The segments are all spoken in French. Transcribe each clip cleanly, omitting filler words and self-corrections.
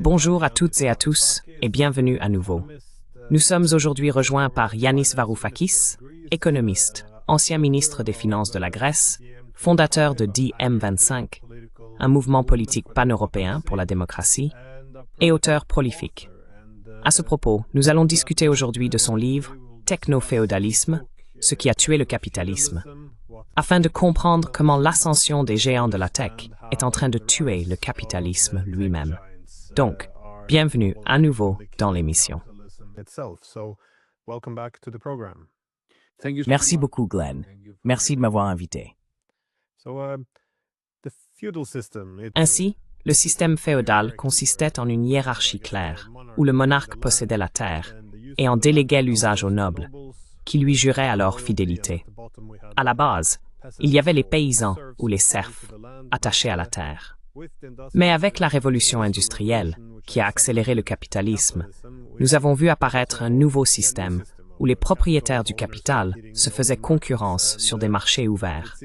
Bonjour à toutes et à tous et bienvenue à nouveau. Nous sommes aujourd'hui rejoints par Yanis Varoufakis, économiste, ancien ministre des Finances de la Grèce, fondateur de DiEM25, un mouvement politique pan-européen pour la démocratie, et auteur prolifique. À ce propos, nous allons discuter aujourd'hui de son livre « Techno-féodalisme, ce qui a tué le capitalisme », afin de comprendre comment l'ascension des géants de la tech est en train de tuer le capitalisme lui-même. Donc, bienvenue à nouveau dans l'émission. Merci beaucoup, Glenn. Merci de m'avoir invité. Ainsi, le système féodal consistait en une hiérarchie claire, où le monarque possédait la terre et en déléguait l'usage aux nobles, qui lui juraient alors fidélité. À la base, il y avait les paysans ou les serfs, attachés à la terre. Mais avec la révolution industrielle, qui a accéléré le capitalisme, nous avons vu apparaître un nouveau système où les propriétaires du capital se faisaient concurrence sur des marchés ouverts.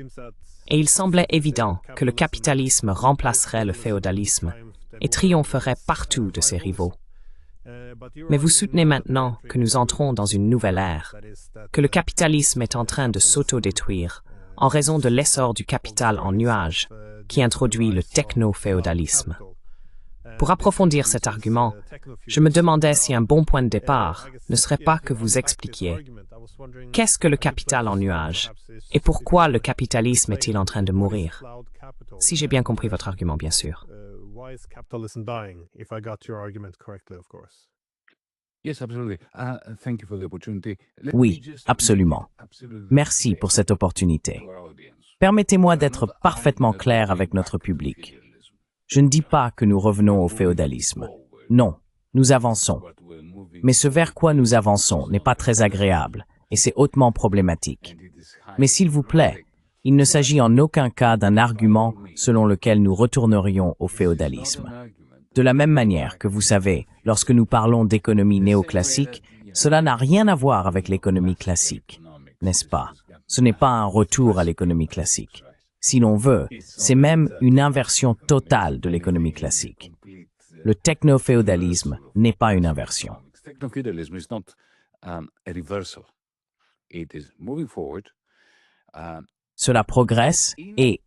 Et il semblait évident que le capitalisme remplacerait le féodalisme et triompherait partout de ses rivaux. Mais vous soutenez maintenant que nous entrons dans une nouvelle ère, que le capitalisme est en train de s'auto-détruire en raison de l'essor du capital en nuage qui introduit le techno-féodalisme. Pour approfondir cet argument, je me demandais si un bon point de départ ne serait pas que vous expliquiez qu'est-ce que le capital en nuage et pourquoi le capitalisme est-il en train de mourir? Si j'ai bien compris votre argument, bien sûr. Oui, absolument. Merci pour cette opportunité. Permettez-moi d'être parfaitement clair avec notre public. Je ne dis pas que nous revenons au féodalisme. Non, nous avançons. Mais ce vers quoi nous avançons n'est pas très agréable et c'est hautement problématique. Mais s'il vous plaît, il ne s'agit en aucun cas d'un argument selon lequel nous retournerions au féodalisme. De la même manière que vous savez, lorsque nous parlons d'économie néoclassique, cela n'a rien à voir avec l'économie classique, n'est-ce pas? Ce n'est pas un retour à l'économie classique. Si l'on veut, c'est même une inversion totale de l'économie classique. Le techno-féodalisme n'est pas une inversion. Cela progresse et,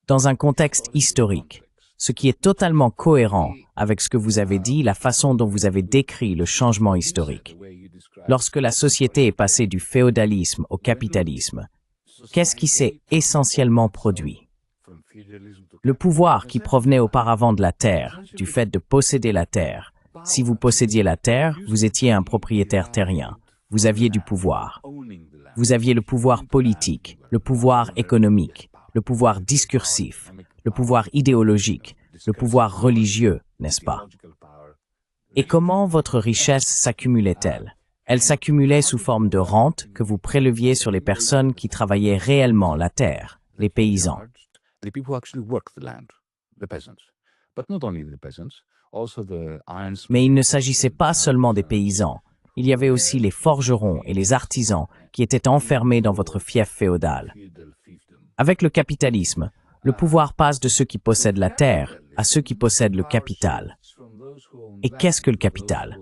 dans un contexte historique, ce qui est totalement cohérent avec ce que vous avez dit, la façon dont vous avez décrit le changement historique. Lorsque la société est passée du féodalisme au capitalisme, qu'est-ce qui s'est essentiellement produit? Le pouvoir qui provenait auparavant de la terre, du fait de posséder la terre. Si vous possédiez la terre, vous étiez un propriétaire terrien. Vous aviez du pouvoir. Vous aviez le pouvoir politique, le pouvoir économique, le pouvoir discursif, le pouvoir idéologique, le pouvoir religieux, n'est-ce pas? Et comment votre richesse s'accumulait-elle? Elle s'accumulait sous forme de rente que vous préleviez sur les personnes qui travaillaient réellement la terre, les paysans. Mais il ne s'agissait pas seulement des paysans. Il y avait aussi les forgerons et les artisans qui étaient enfermés dans votre fief féodal. Avec le capitalisme, le pouvoir passe de ceux qui possèdent la terre à ceux qui possèdent le capital. Et qu'est-ce que le capital?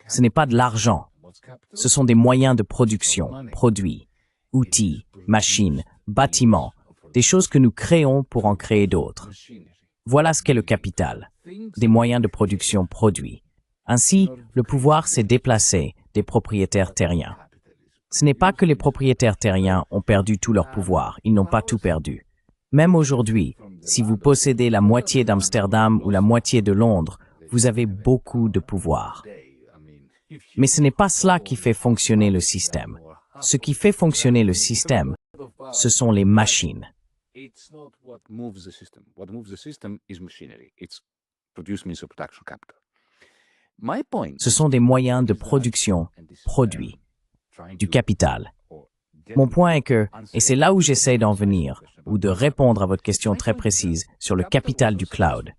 Ce n'est pas de l'argent. Ce sont des moyens de production, produits, outils, machines, bâtiments, des choses que nous créons pour en créer d'autres. Voilà ce qu'est le capital, des moyens de production produits. Ainsi, le pouvoir s'est déplacé des propriétaires terriens. Ce n'est pas que les propriétaires terriens ont perdu tout leur pouvoir, ils n'ont pas tout perdu. Même aujourd'hui, si vous possédez la moitié d'Amsterdam ou la moitié de Londres, vous avez beaucoup de pouvoir. Mais ce n'est pas cela qui fait fonctionner le système. Ce qui fait fonctionner le système, ce sont les machines. Ce sont des moyens de production, produits, du capital. Mon point est que, et c'est là où j'essaie d'en venir, ou de répondre à votre question très précise sur le capital du cloud.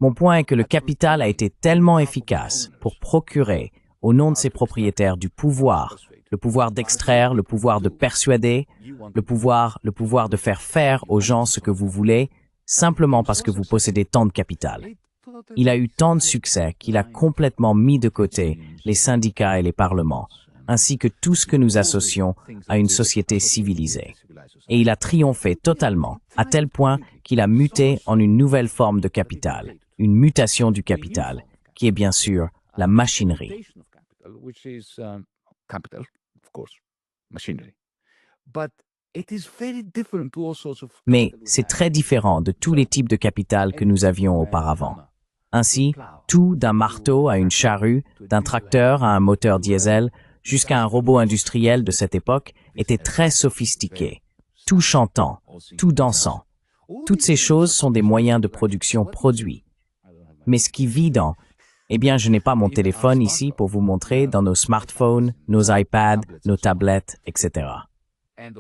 Mon point est que le capital a été tellement efficace pour procurer, au nom de ses propriétaires, du pouvoir, le pouvoir d'extraire, le pouvoir de persuader, le pouvoir de faire faire aux gens ce que vous voulez, simplement parce que vous possédez tant de capital. Il a eu tant de succès qu'il a complètement mis de côté les syndicats et les parlements, ainsi que tout ce que nous associons à une société civilisée. Et il a triomphé totalement, à tel point qu'il a muté en une nouvelle forme de capital, une mutation du capital, qui est bien sûr la machinerie. Mais c'est très différent de tous les types de capital que nous avions auparavant. Ainsi, tout d'un marteau à une charrue, d'un tracteur à un moteur diesel, jusqu'à un robot industriel de cette époque, était très sophistiqué, tout chantant, tout dansant. Toutes ces choses sont des moyens de production produits. Mais ce qui vit dans... Eh bien, je n'ai pas mon téléphone ici pour vous montrer dans nos smartphones, nos iPads, nos tablettes, etc.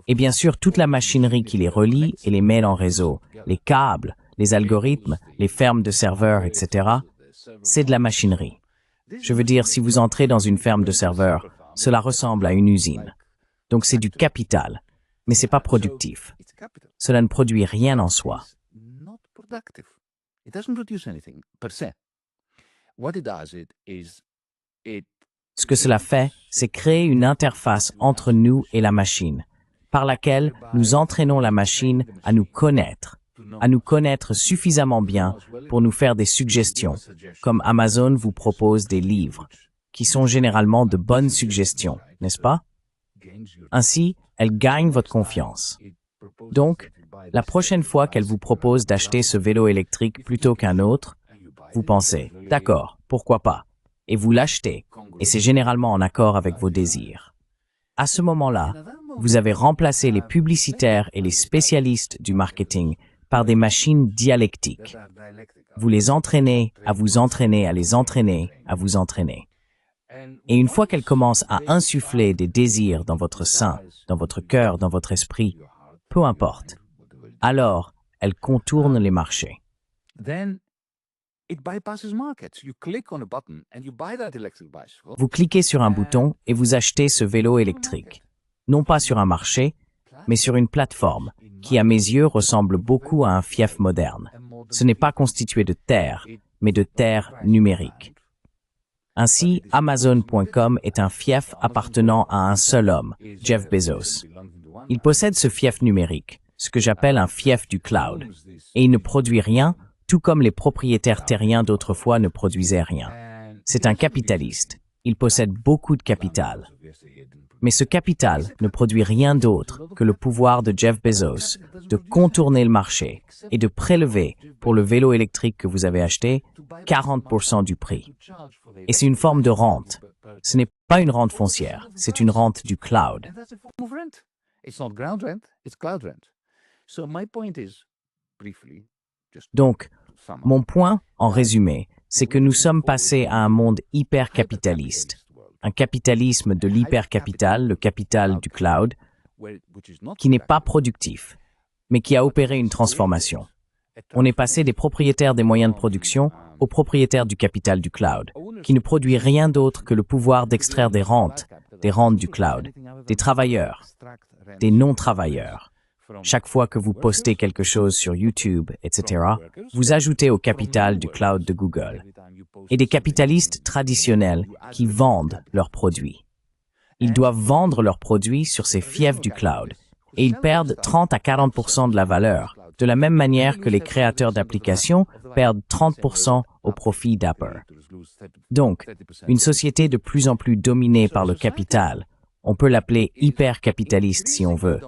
Et bien sûr, toute la machinerie qui les relie et les met en réseau, les câbles, les algorithmes, les fermes de serveurs, etc., c'est de la machinerie. Je veux dire, si vous entrez dans une ferme de serveurs, cela ressemble à une usine. Donc c'est du capital, mais c'est pas productif. Cela ne produit rien en soi. Ce que cela fait, c'est créer une interface entre nous et la machine, par laquelle nous entraînons la machine à nous connaître suffisamment bien pour nous faire des suggestions, comme Amazon vous propose des livres, qui sont généralement de bonnes suggestions, n'est-ce pas? Ainsi, elle gagne votre confiance. Donc, la prochaine fois qu'elle vous propose d'acheter ce vélo électrique plutôt qu'un autre, vous pensez, d'accord, pourquoi pas, et vous l'achetez, et c'est généralement en accord avec vos désirs. À ce moment-là, vous avez remplacé les publicitaires et les spécialistes du marketing par des machines dialectiques. Vous les entraînez, à vous entraîner, à les entraîner, à vous entraîner. Et une fois qu'elles commencent à insuffler des désirs dans votre sein, dans votre cœur, dans votre esprit, peu importe, alors elles contournent les marchés. Vous cliquez sur un bouton et vous achetez ce vélo électrique, non pas sur un marché, mais sur une plateforme qui, à mes yeux, ressemble beaucoup à un fief moderne. Ce n'est pas constitué de terre, mais de terre numérique. Ainsi, Amazon.com est un fief appartenant à un seul homme, Jeff Bezos. Il possède ce fief numérique, ce que j'appelle un fief du cloud, et il ne produit rien, tout comme les propriétaires terriens d'autrefois ne produisaient rien. C'est un capitaliste. Il possède beaucoup de capital. Mais ce capital ne produit rien d'autre que le pouvoir de Jeff Bezos de contourner le marché et de prélever, pour le vélo électrique que vous avez acheté, 40% du prix. Et c'est une forme de rente. Ce n'est pas une rente foncière, c'est une rente du cloud. Donc, mon point, en résumé, c'est que nous sommes passés à un monde hyper-capitaliste. Un capitalisme de l'hypercapital, le capital du cloud, qui n'est pas productif, mais qui a opéré une transformation. On est passé des propriétaires des moyens de production aux propriétaires du capital du cloud, qui ne produit rien d'autre que le pouvoir d'extraire des rentes du cloud, des travailleurs, des non-travailleurs. Chaque fois que vous postez quelque chose sur YouTube, etc., vous ajoutez au capital du cloud de Google. Et des capitalistes traditionnels qui vendent leurs produits. Ils doivent vendre leurs produits sur ces fiefs du cloud et ils perdent 30 à 40% de la valeur, de la même manière que les créateurs d'applications perdent 30% au profit d'Apple. Donc, une société de plus en plus dominée par le capital, on peut l'appeler hyper-capitaliste si on veut,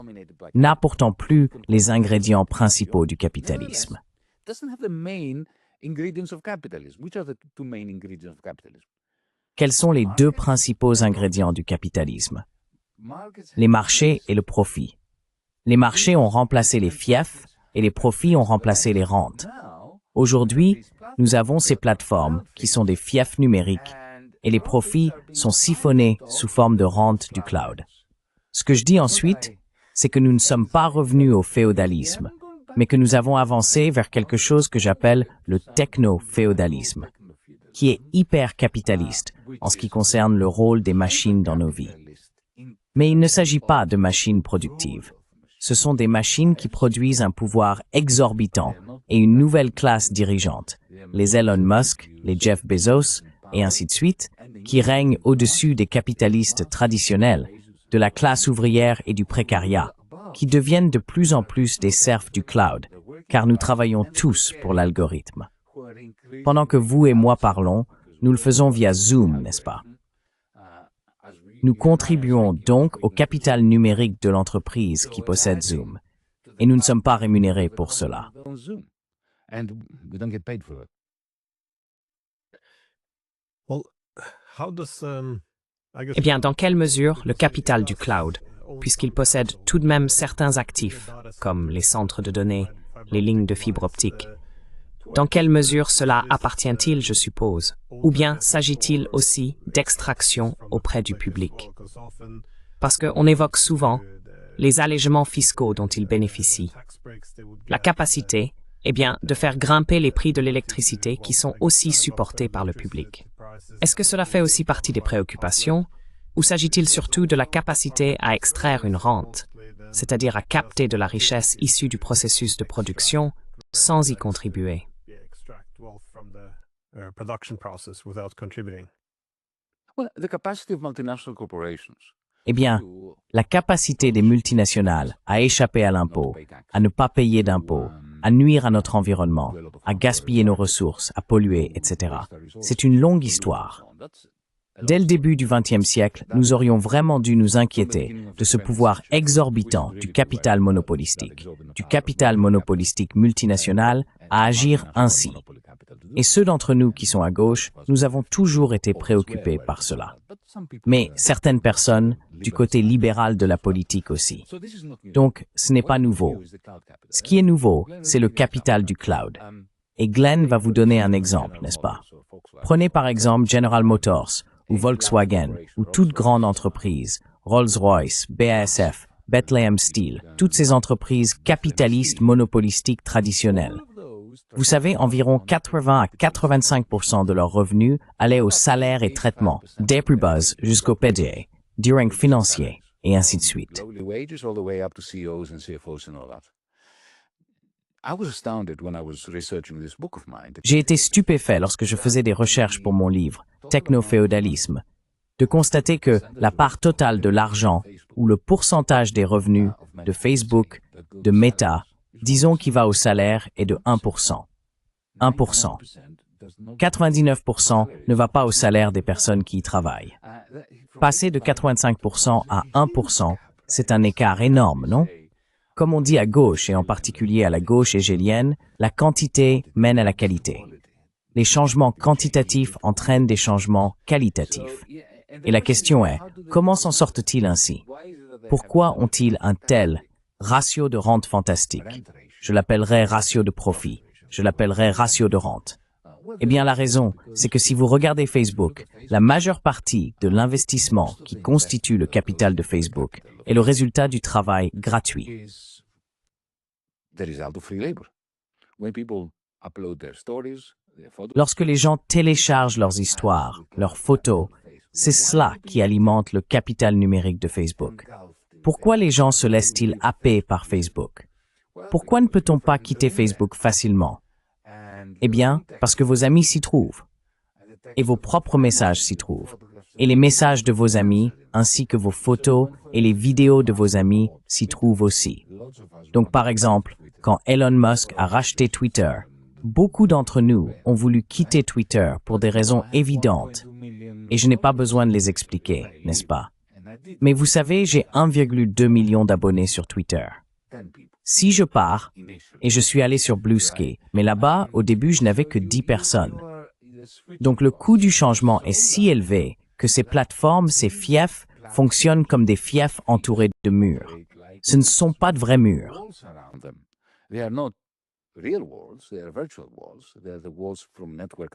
n'a pourtant plus les ingrédients principaux du capitalisme. Quels sont les deux principaux ingrédients du capitalisme? Les marchés et le profit. Les marchés ont remplacé les fiefs et les profits ont remplacé les rentes. Aujourd'hui, nous avons ces plateformes qui sont des fiefs numériques et les profits sont siphonnés sous forme de rente du cloud. Ce que je dis ensuite, c'est que nous ne sommes pas revenus au féodalisme, mais que nous avons avancé vers quelque chose que j'appelle le techno-féodalisme, qui est hyper-capitaliste en ce qui concerne le rôle des machines dans nos vies. Mais il ne s'agit pas de machines productives. Ce sont des machines qui produisent un pouvoir exorbitant et une nouvelle classe dirigeante, les Elon Musk, les Jeff Bezos, et ainsi de suite, qui règnent au-dessus des capitalistes traditionnels, de la classe ouvrière et du précariat, qui deviennent de plus en plus des serfs du cloud, car nous travaillons tous pour l'algorithme. Pendant que vous et moi parlons, nous le faisons via Zoom, n'est-ce pas? Nous contribuons donc au capital numérique de l'entreprise qui possède Zoom, et nous ne sommes pas rémunérés pour cela. Eh bien, dans quelle mesure le capital du cloud, puisqu'il possède tout de même certains actifs, comme les centres de données, les lignes de fibre optique, dans quelle mesure cela appartient-il, je suppose? Ou bien s'agit-il aussi d'extraction auprès du public? Parce qu'on évoque souvent les allègements fiscaux dont il bénéficie. La capacité, eh bien, de faire grimper les prix de l'électricité qui sont aussi supportés par le public. Est-ce que cela fait aussi partie des préoccupations? Ou s'agit-il surtout de la capacité à extraire une rente, c'est-à-dire à capter de la richesse issue du processus de production sans y contribuer? Eh bien, la capacité des multinationales à échapper à l'impôt, à ne pas payer d'impôts, à nuire à notre environnement, à gaspiller nos ressources, à polluer, etc. C'est une longue histoire. Dès le début du XXe siècle, nous aurions vraiment dû nous inquiéter de ce pouvoir exorbitant du capital monopolistique multinational à agir ainsi. Et ceux d'entre nous qui sont à gauche, nous avons toujours été préoccupés par cela. Mais certaines personnes, du côté libéral de la politique aussi. Donc, ce n'est pas nouveau. Ce qui est nouveau, c'est le capital du cloud. Et Glenn va vous donner un exemple, n'est-ce pas? Prenez par exemple General Motors, ou Volkswagen, ou toute grande entreprise, Rolls-Royce, BASF, Bethlehem Steel, toutes ces entreprises capitalistes monopolistiques traditionnelles. Vous savez, environ 80 à 85% de leurs revenus allaient aux salaires et traitements, des plus bas jusqu'au PDA, direct financier, et ainsi de suite. J'ai été stupéfait lorsque je faisais des recherches pour mon livre, Techno-féodalisme, de constater que la part totale de l'argent ou le pourcentage des revenus de Facebook, de Meta, disons qui va au salaire est de 1%. 1%. 99% ne va pas au salaire des personnes qui y travaillent. Passer de 85% à 1%, c'est un écart énorme, non? Comme on dit à gauche, et en particulier à la gauche hégélienne, la quantité mène à la qualité. Les changements quantitatifs entraînent des changements qualitatifs. Et la question est, comment s'en sortent-ils ainsi? Pourquoi ont-ils un tel ratio de rente fantastique? Je l'appellerais ratio de profit. Je l'appellerais ratio de rente. Eh bien, la raison, c'est que si vous regardez Facebook, la majeure partie de l'investissement qui constitue le capital de Facebook est le résultat du travail gratuit. Lorsque les gens téléchargent leurs histoires, leurs photos, c'est cela qui alimente le capital numérique de Facebook. Pourquoi les gens se laissent-ils happer par Facebook? Pourquoi ne peut-on pas quitter Facebook facilement? Eh bien, parce que vos amis s'y trouvent. Et vos propres messages s'y trouvent. Et les messages de vos amis, ainsi que vos photos et les vidéos de vos amis s'y trouvent aussi. Donc par exemple, quand Elon Musk a racheté Twitter, beaucoup d'entre nous ont voulu quitter Twitter pour des raisons évidentes. Et je n'ai pas besoin de les expliquer, n'est-ce pas? Mais vous savez, j'ai 1,2 million d'abonnés sur Twitter. Si je pars, et je suis allé sur Bluesky, mais là-bas, au début, je n'avais que 10 personnes. Donc le coût du changement est si élevé que ces plateformes, ces fiefs, fonctionnent comme des fiefs entourés de murs. Ce ne sont pas de vrais murs.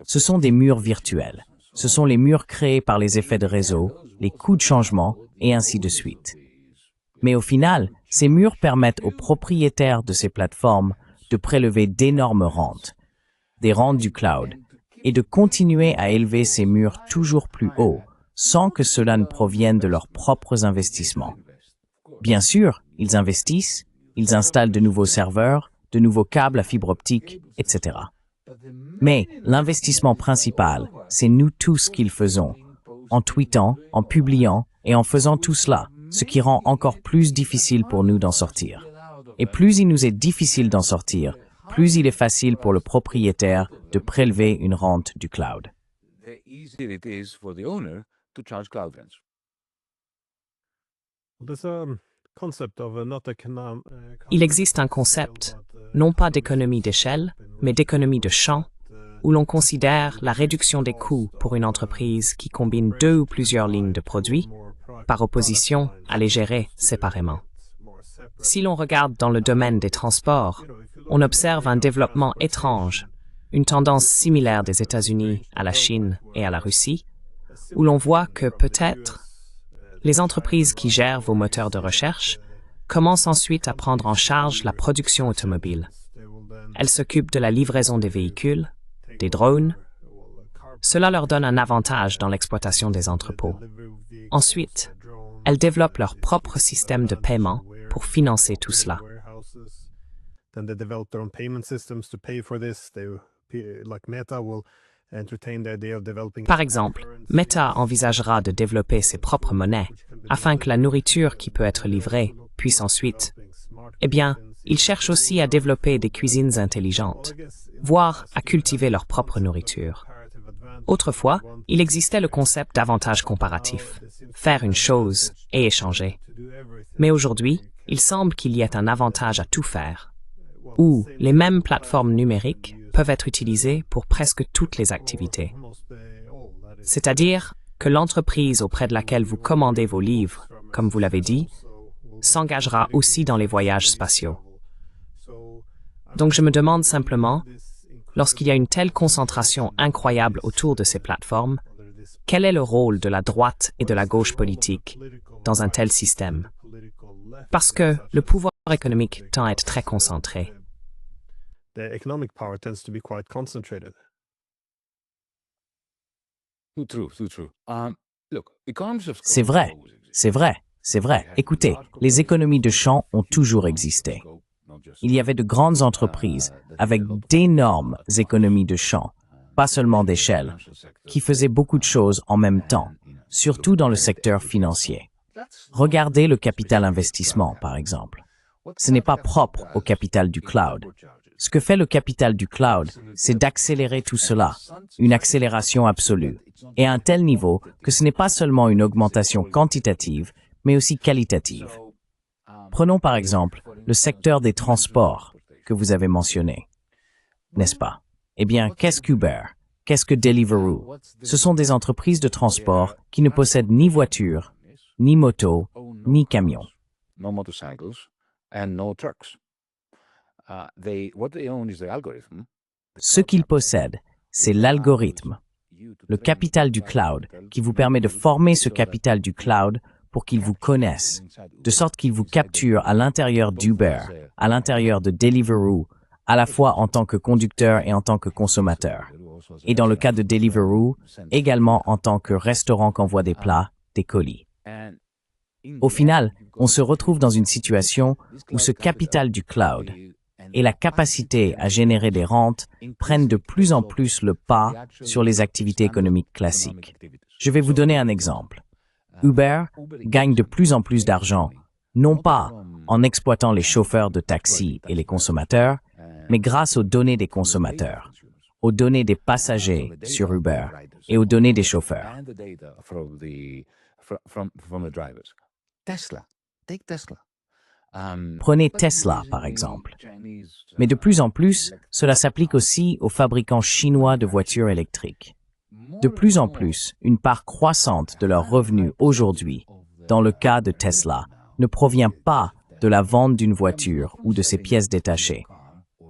Ce sont des murs virtuels. Ce sont les murs créés par les effets de réseau, les coûts de changement, et ainsi de suite. Mais au final, ces murs permettent aux propriétaires de ces plateformes de prélever d'énormes rentes, des rentes du cloud, et de continuer à élever ces murs toujours plus haut, sans que cela ne provienne de leurs propres investissements. Bien sûr, ils investissent, Ils installent de nouveaux serveurs, de nouveaux câbles à fibre optique, etc. Mais l'investissement principal, c'est nous tous qui le faisons, en tweetant, en publiant et en faisant tout cela, ce qui rend encore plus difficile pour nous d'en sortir. Et plus il nous est difficile d'en sortir, plus il est facile pour le propriétaire de prélever une rente du cloud. Il existe un concept, non pas d'économie d'échelle, mais d'économie de champ, où l'on considère la réduction des coûts pour une entreprise qui combine deux ou plusieurs lignes de produits, par opposition à les gérer séparément. Si l'on regarde dans le domaine des transports, on observe un développement étrange, une tendance similaire des États-Unis à la Chine et à la Russie, où l'on voit que peut-être les entreprises qui gèrent vos moteurs de recherche commencent ensuite à prendre en charge la production automobile. Elles s'occupent de la livraison des véhicules, des drones. Cela leur donne un avantage dans l'exploitation des entrepôts. Ensuite, elles développent leur propre système de paiement pour financer tout cela. Par exemple, Meta envisagera de développer ses propres monnaies afin que la nourriture qui peut être livrée puisse ensuite... Eh bien, ils cherchent aussi à développer des cuisines intelligentes, voire à cultiver leur propre nourriture. Autrefois, il existait le concept d'avantage comparatif, faire une chose et échanger. Mais aujourd'hui, il semble qu'il y ait un avantage à tout faire, où les mêmes plateformes numériques peuvent être utilisées pour presque toutes les activités. C'est-à-dire que l'entreprise auprès de laquelle vous commandez vos livres, comme vous l'avez dit, s'engagera aussi dans les voyages spatiaux. Donc je me demande simplement, lorsqu'il y a une telle concentration incroyable autour de ces plateformes, quel est le rôle de la droite et de la gauche politique dans un tel système? Parce que le pouvoir économique tend à être très concentré. C'est vrai, c'est vrai, c'est vrai. Écoutez, les économies de champ ont toujours existé. Il y avait de grandes entreprises avec d'énormes économies de champ, pas seulement d'échelle, qui faisaient beaucoup de choses en même temps, surtout dans le secteur financier. Regardez le capital investissement, par exemple. Ce n'est pas propre au capital du cloud. Ce que fait le capital du cloud, c'est d'accélérer tout cela, une accélération absolue, et à un tel niveau que ce n'est pas seulement une augmentation quantitative, mais aussi qualitative. Prenons par exemple le secteur des transports que vous avez mentionné, n'est-ce pas? Eh bien, qu'est-ce qu'Uber? Qu'est-ce que Deliveroo? Ce sont des entreprises de transport qui ne possèdent ni voiture, ni moto, ni camion. Ce qu'ils possèdent, c'est l'algorithme, le capital du cloud, qui vous permet de former ce capital du cloud pour qu'ils vous connaissent, de sorte qu'ils vous capturent à l'intérieur d'Uber, à l'intérieur de Deliveroo, à la fois en tant que conducteur et en tant que consommateur. Et dans le cas de Deliveroo, également en tant que restaurant qu'envoie des plats, des colis. Au final, on se retrouve dans une situation où ce capital du cloud et la capacité à générer des rentes prennent de plus en plus le pas sur les activités économiques classiques. Je vais vous donner un exemple. Uber gagne de plus en plus d'argent, non pas en exploitant les chauffeurs de taxi et les consommateurs, mais grâce aux données des consommateurs, aux données des passagers sur Uber et aux données des chauffeurs. Prenez Tesla, par exemple. Mais de plus en plus, cela s'applique aussi aux fabricants chinois de voitures électriques. De plus en plus, une part croissante de leurs revenus aujourd'hui, dans le cas de Tesla, ne provient pas de la vente d'une voiture ou de ses pièces détachées,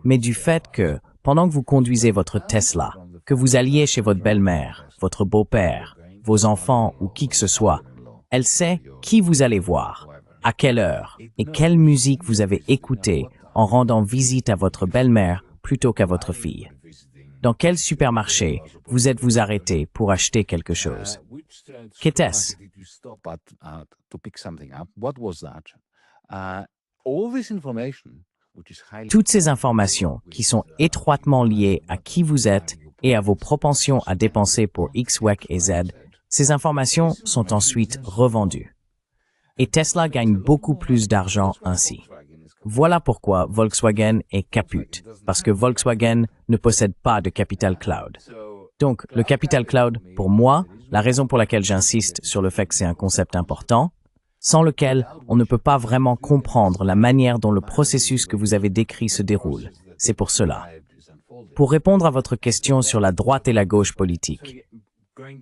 mais du fait que, pendant que vous conduisez votre Tesla, que vous alliez chez votre belle-mère, votre beau-père, vos enfants ou qui que ce soit, elle sait qui vous allez voir, à quelle heure et quelle musique vous avez écouté en rendant visite à votre belle-mère plutôt qu'à votre fille. Dans quel supermarché vous êtes-vous arrêté pour acheter quelque chose? Qu'était-ce? Toutes ces informations qui sont étroitement liées à qui vous êtes et à vos propensions à dépenser pour X, Y et Z, ces informations sont ensuite revendues. Et Tesla gagne beaucoup plus d'argent ainsi. Voilà pourquoi Volkswagen est caput, parce que Volkswagen ne possède pas de Capital Cloud. Donc, le Capital Cloud, pour moi, la raison pour laquelle j'insiste sur le fait que c'est un concept important, sans lequel on ne peut pas vraiment comprendre la manière dont le processus que vous avez décrit se déroule. C'est pour cela. Pour répondre à votre question sur la droite et la gauche politique,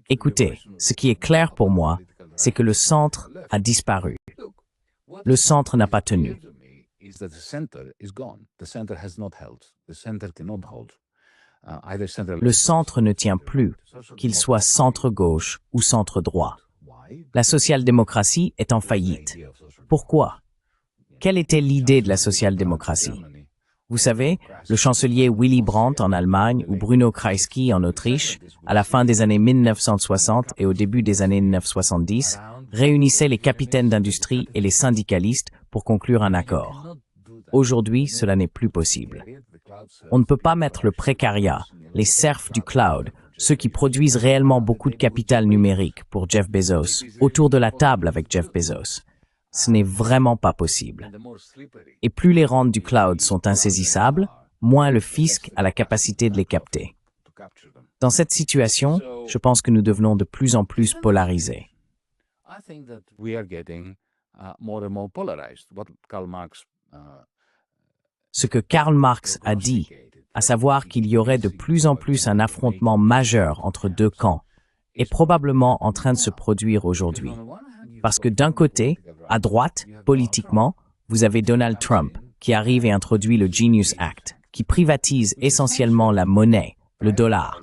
écoutez, ce qui est clair pour moi, c'est que le centre a disparu. Le centre n'a pas tenu. Le centre ne tient plus, qu'il soit centre-gauche ou centre-droit. La social-démocratie est en faillite. Pourquoi? Quelle était l'idée de la social-démocratie? Vous savez, le chancelier Willy Brandt en Allemagne ou Bruno Kreisky en Autriche, à la fin des années 1960 et au début des années 1970, réunissaient les capitaines d'industrie et les syndicalistes pour conclure un accord. Aujourd'hui, cela n'est plus possible. On ne peut pas mettre le précariat, les serfs du cloud, ceux qui produisent réellement beaucoup de capital numérique pour Jeff Bezos, autour de la table avec Jeff Bezos. Ce n'est vraiment pas possible. Et plus les rentes du cloud sont insaisissables, moins le fisc a la capacité de les capter. Dans cette situation, je pense que nous devenons de plus en plus polarisés. Ce que Karl Marx a dit, à savoir qu'il y aurait de plus en plus un affrontement majeur entre deux camps, est probablement en train de se produire aujourd'hui. Parce que d'un côté, à droite, politiquement, vous avez Donald Trump qui arrive et introduit le Genius Act, qui privatise essentiellement la monnaie, le dollar.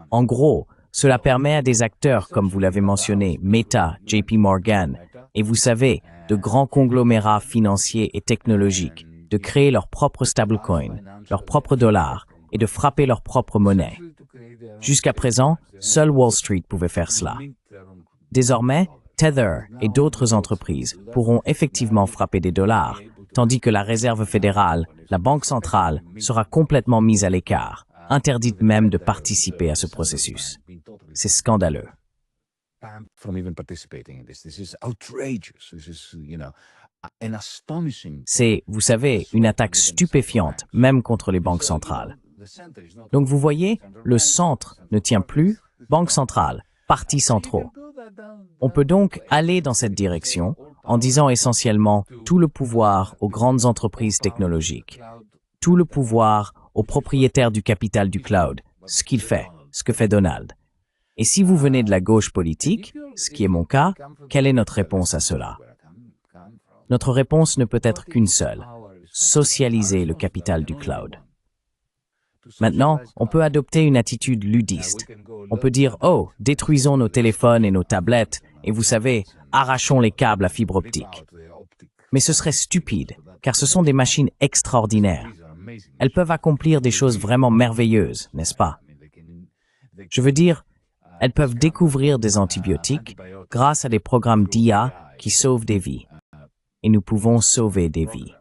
En gros, cela permet à des acteurs comme vous l'avez mentionné, Meta, JP Morgan, et vous savez, de grands conglomérats financiers et technologiques, de créer leur propre stablecoin, leur propre dollar, et de frapper leur propre monnaie. Jusqu'à présent, seul Wall Street pouvait faire cela. Désormais, Tether et d'autres entreprises pourront effectivement frapper des dollars, tandis que la Réserve fédérale, la Banque centrale, sera complètement mise à l'écart, interdite même de participer à ce processus. C'est scandaleux. C'est, vous savez, une attaque stupéfiante, même contre les banques centrales. Donc vous voyez, le centre ne tient plus, banque centrale, partis centraux. On peut donc aller dans cette direction en disant essentiellement tout le pouvoir aux grandes entreprises technologiques, tout le pouvoir aux propriétaires du capital du cloud, ce qu'il fait, ce que fait Donald. Et si vous venez de la gauche politique, ce qui est mon cas, quelle est notre réponse à cela? Notre réponse ne peut être qu'une seule, socialiser le capital du cloud. Maintenant, on peut adopter une attitude ludiste. On peut dire, oh, détruisons nos téléphones et nos tablettes, et vous savez, arrachons les câbles à fibre optique. Mais ce serait stupide, car ce sont des machines extraordinaires. Elles peuvent accomplir des choses vraiment merveilleuses, n'est-ce pas? Je veux dire, elles peuvent découvrir des antibiotiques grâce à des programmes d'IA qui sauvent des vies. Et nous pouvons sauver des vies.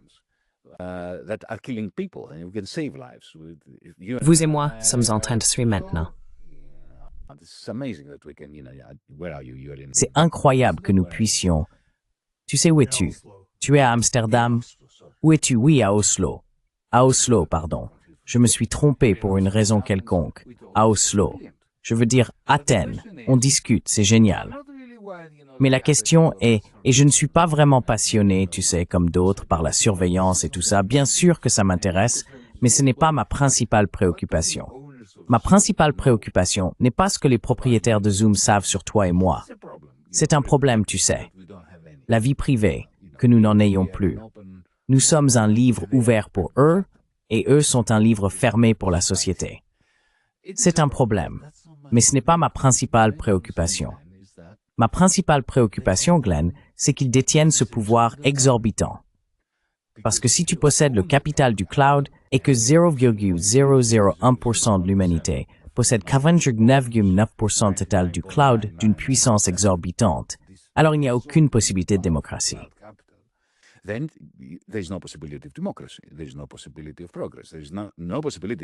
Vous et moi sommes en train de suivre maintenant. C'est incroyable que nous puissions. Tu sais où es-tu? Tu es à Amsterdam? Où es-tu? Oui, à Oslo. À Oslo, pardon. Je me suis trompé pour une raison quelconque. À Oslo. Je veux dire Athènes. On discute, c'est génial. Mais la question est, et je ne suis pas vraiment passionné, tu sais, comme d'autres, par la surveillance et tout ça. Bien sûr que ça m'intéresse, mais ce n'est pas ma principale préoccupation. Ma principale préoccupation n'est pas ce que les propriétaires de Zoom savent sur toi et moi. C'est un problème, tu sais. La vie privée, que nous n'en ayons plus. Nous sommes un livre ouvert pour eux, et eux sont un livre fermé pour la société. C'est un problème, mais ce n'est pas ma principale préoccupation. Ma principale préoccupation, Glenn, c'est qu'ils détiennent ce pouvoir exorbitant. Parce que si tu possèdes le capital du cloud et que 0,001% de l'humanité possède 99,9% total du cloud d'une puissance exorbitante, alors il n'y a aucune possibilité de démocratie.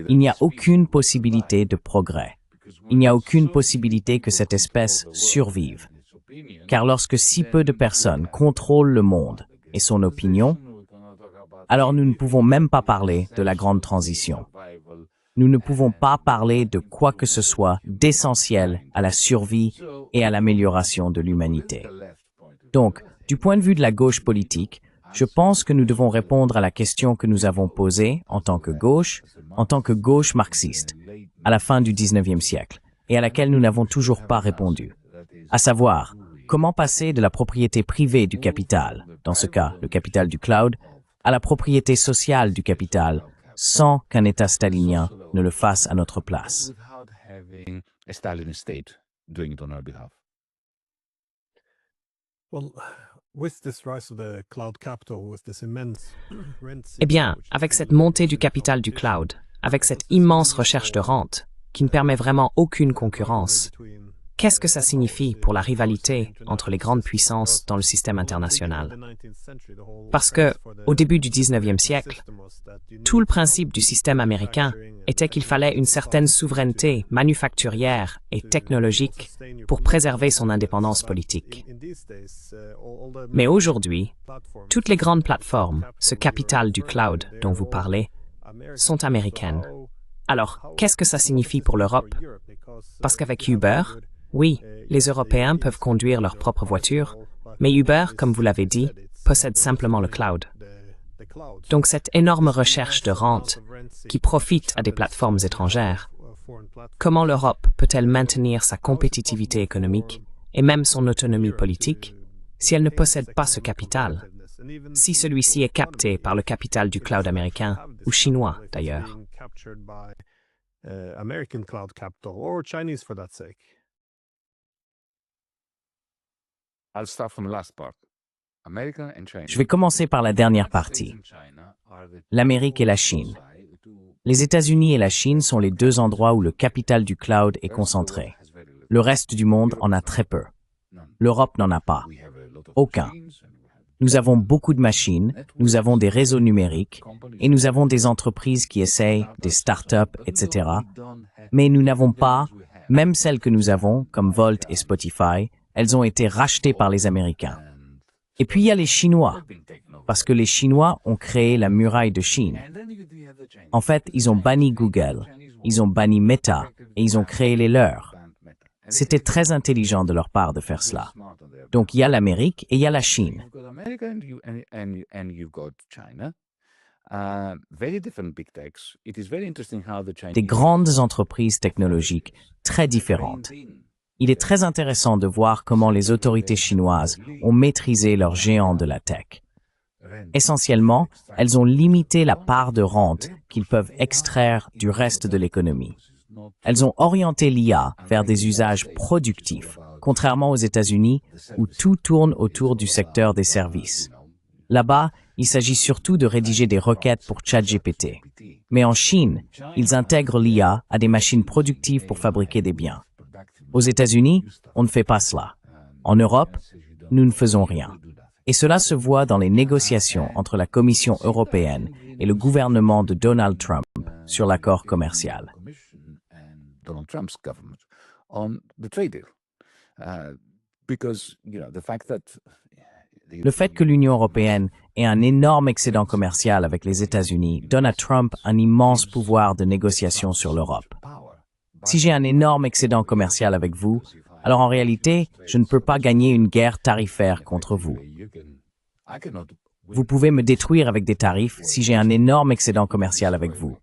Il n'y a aucune possibilité de progrès. Il n'y a aucune possibilité que cette espèce survive. Car lorsque si peu de personnes contrôlent le monde et son opinion, alors nous ne pouvons même pas parler de la grande transition. Nous ne pouvons pas parler de quoi que ce soit d'essentiel à la survie et à l'amélioration de l'humanité. Donc, du point de vue de la gauche politique, je pense que nous devons répondre à la question que nous avons posée en tant que gauche marxiste, à la fin du 19e siècle, et à laquelle nous n'avons toujours pas répondu. À savoir, comment passer de la propriété privée du capital, dans ce cas le capital du cloud, à la propriété sociale du capital, sans qu'un État stalinien ne le fasse à notre place. Eh bien, avec cette montée du capital du cloud, avec cette immense recherche de rente, qui ne permet vraiment aucune concurrence, qu'est-ce que ça signifie pour la rivalité entre les grandes puissances dans le système international? Parce que, au début du 19e siècle, tout le principe du système américain était qu'il fallait une certaine souveraineté manufacturière et technologique pour préserver son indépendance politique. Mais aujourd'hui, toutes les grandes plateformes, ce capital du cloud dont vous parlez, sont américaines. Alors, qu'est-ce que ça signifie pour l'Europe? Parce qu'avec Uber, oui, les Européens peuvent conduire leur propre voiture, mais Uber, comme vous l'avez dit, possède simplement le cloud. Donc cette énorme recherche de rente qui profite à des plateformes étrangères, comment l'Europe peut-elle maintenir sa compétitivité économique et même son autonomie politique si elle ne possède pas ce capital, si celui-ci est capté par le capital du cloud américain ou chinois d'ailleurs? Je vais commencer par la dernière partie. L'Amérique et la Chine. Les États-Unis et la Chine sont les deux endroits où le capital du cloud est concentré. Le reste du monde en a très peu. L'Europe n'en a pas. Aucun. Nous avons beaucoup de machines, nous avons des réseaux numériques, et nous avons des entreprises qui essayent, des startups, etc. Mais nous n'avons pas, même celles que nous avons, comme Volt et Spotify, elles ont été rachetées par les Américains. Et puis il y a les Chinois, parce que les Chinois ont créé la muraille de Chine. En fait, ils ont banni Google, ils ont banni Meta, et ils ont créé les leurs. C'était très intelligent de leur part de faire cela. Donc il y a l'Amérique et il y a la Chine. Des grandes entreprises technologiques très différentes. Il est très intéressant de voir comment les autorités chinoises ont maîtrisé leurs géants de la tech. Essentiellement, elles ont limité la part de rente qu'ils peuvent extraire du reste de l'économie. Elles ont orienté l'IA vers des usages productifs, contrairement aux États-Unis où tout tourne autour du secteur des services. Là-bas, il s'agit surtout de rédiger des requêtes pour ChatGPT. Mais en Chine, ils intègrent l'IA à des machines productives pour fabriquer des biens. Aux États-Unis, on ne fait pas cela. En Europe, nous ne faisons rien. Et cela se voit dans les négociations entre la Commission européenne et le gouvernement de Donald Trump sur l'accord commercial. Le fait que l'Union européenne ait un énorme excédent commercial avec les États-Unis donne à Trump un immense pouvoir de négociation sur l'Europe. Si j'ai un énorme excédent commercial avec vous, alors en réalité, je ne peux pas gagner une guerre tarifaire contre vous. Vous pouvez me détruire avec des tarifs si j'ai un énorme excédent commercial avec vous.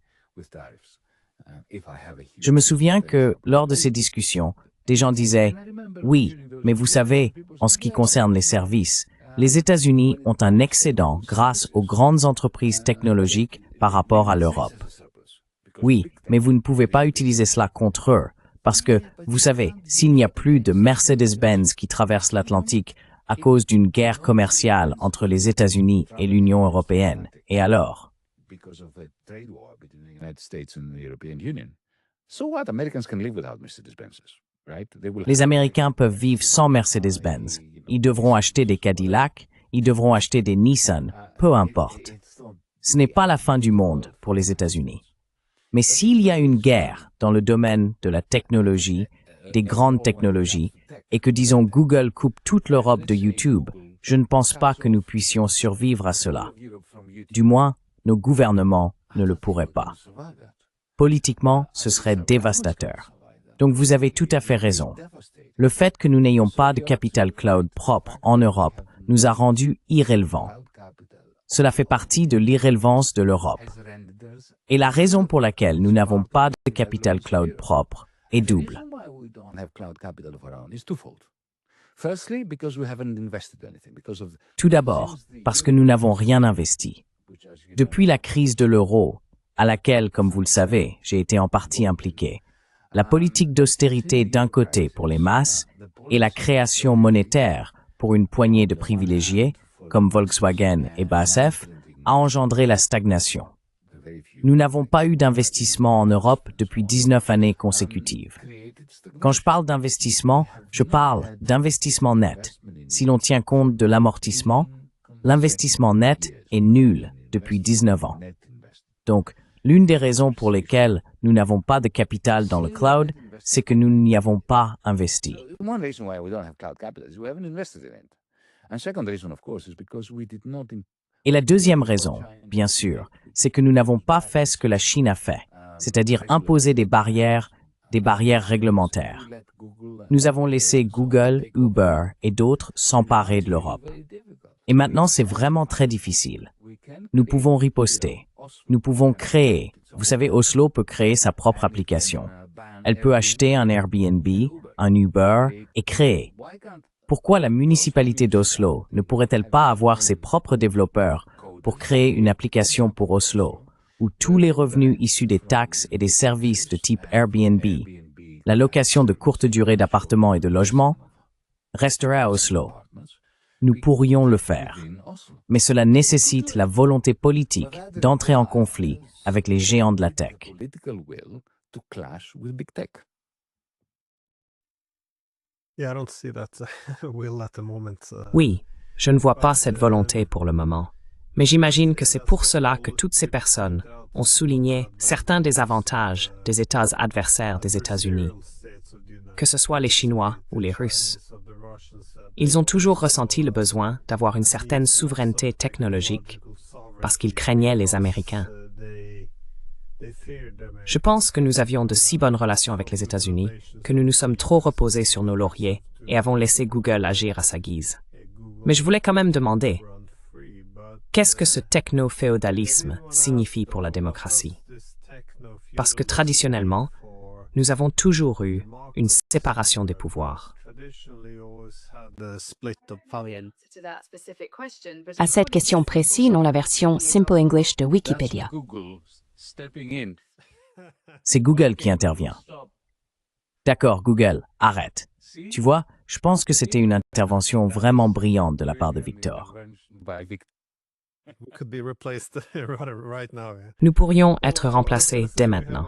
Je me souviens que, lors de ces discussions, des gens disaient « Oui, mais vous savez, en ce qui concerne les services, les États-Unis ont un excédent grâce aux grandes entreprises technologiques par rapport à l'Europe. Oui, mais vous ne pouvez pas utiliser cela contre eux, parce que, vous savez, s'il n'y a plus de Mercedes-Benz qui traverse l'Atlantique à cause d'une guerre commerciale entre les États-Unis et l'Union européenne, et alors? Les Américains peuvent vivre sans Mercedes-Benz. Ils devront acheter des Cadillacs, ils devront acheter des Nissan, peu importe. Ce n'est pas la fin du monde pour les États-Unis. Mais s'il y a une guerre dans le domaine de la technologie, des grandes technologies, et que, disons, Google coupe toute l'Europe de YouTube, je ne pense pas que nous puissions survivre à cela. Du moins, nos gouvernements ne le pourraient pas. Politiquement, ce serait dévastateur. Donc vous avez tout à fait raison. Le fait que nous n'ayons pas de capital cloud propre en Europe nous a rendus irrélevants. Cela fait partie de l'irrélevance de l'Europe. Et la raison pour laquelle nous n'avons pas de capital cloud propre est double. Tout d'abord, parce que nous n'avons rien investi. Depuis la crise de l'euro, à laquelle, comme vous le savez, j'ai été en partie impliqué, la politique d'austérité d'un côté pour les masses et la création monétaire pour une poignée de privilégiés, comme Volkswagen et BASF, a engendré la stagnation. Nous n'avons pas eu d'investissement en Europe depuis 19 années consécutives. Quand je parle d'investissement, je parle d'investissement net. Si l'on tient compte de l'amortissement, l'investissement net est nul depuis 19 ans. Donc, l'une des raisons pour lesquelles nous n'avons pas de capital dans le cloud, c'est que nous n'y avons pas investi. Et la deuxième raison, bien sûr, c'est que nous n'avons pas fait ce que la Chine a fait, c'est-à-dire imposer des barrières réglementaires. Nous avons laissé Google, Uber et d'autres s'emparer de l'Europe. Et maintenant, c'est vraiment très difficile. Nous pouvons riposter. Nous pouvons créer. Vous savez, Oslo peut créer sa propre application. Elle peut acheter un Airbnb, un Uber et créer. Pourquoi la municipalité d'Oslo ne pourrait-elle pas avoir ses propres développeurs pour créer une application pour Oslo, où tous les revenus issus des taxes et des services de type Airbnb, la location de courte durée d'appartements et de logements, resterait à Oslo? Nous pourrions le faire, mais cela nécessite la volonté politique d'entrer en conflit avec les géants de la tech. Oui, je ne vois pas cette volonté pour le moment. Mais j'imagine que c'est pour cela que toutes ces personnes ont souligné certains des avantages des États adversaires des États-Unis, que ce soit les Chinois ou les Russes. Ils ont toujours ressenti le besoin d'avoir une certaine souveraineté technologique parce qu'ils craignaient les Américains. Je pense que nous avions de si bonnes relations avec les États-Unis que nous nous sommes trop reposés sur nos lauriers et avons laissé Google agir à sa guise. Mais je voulais quand même demander, qu'est-ce que ce techno-féodalisme signifie pour la démocratie? Parce que traditionnellement, nous avons toujours eu une séparation des pouvoirs. À cette question précise, dans la version Simple English de Wikipédia. C'est Google qui intervient. D'accord, Google, arrête. Tu vois, je pense que c'était une intervention vraiment brillante de la part de Victor. Nous pourrions être remplacés dès maintenant.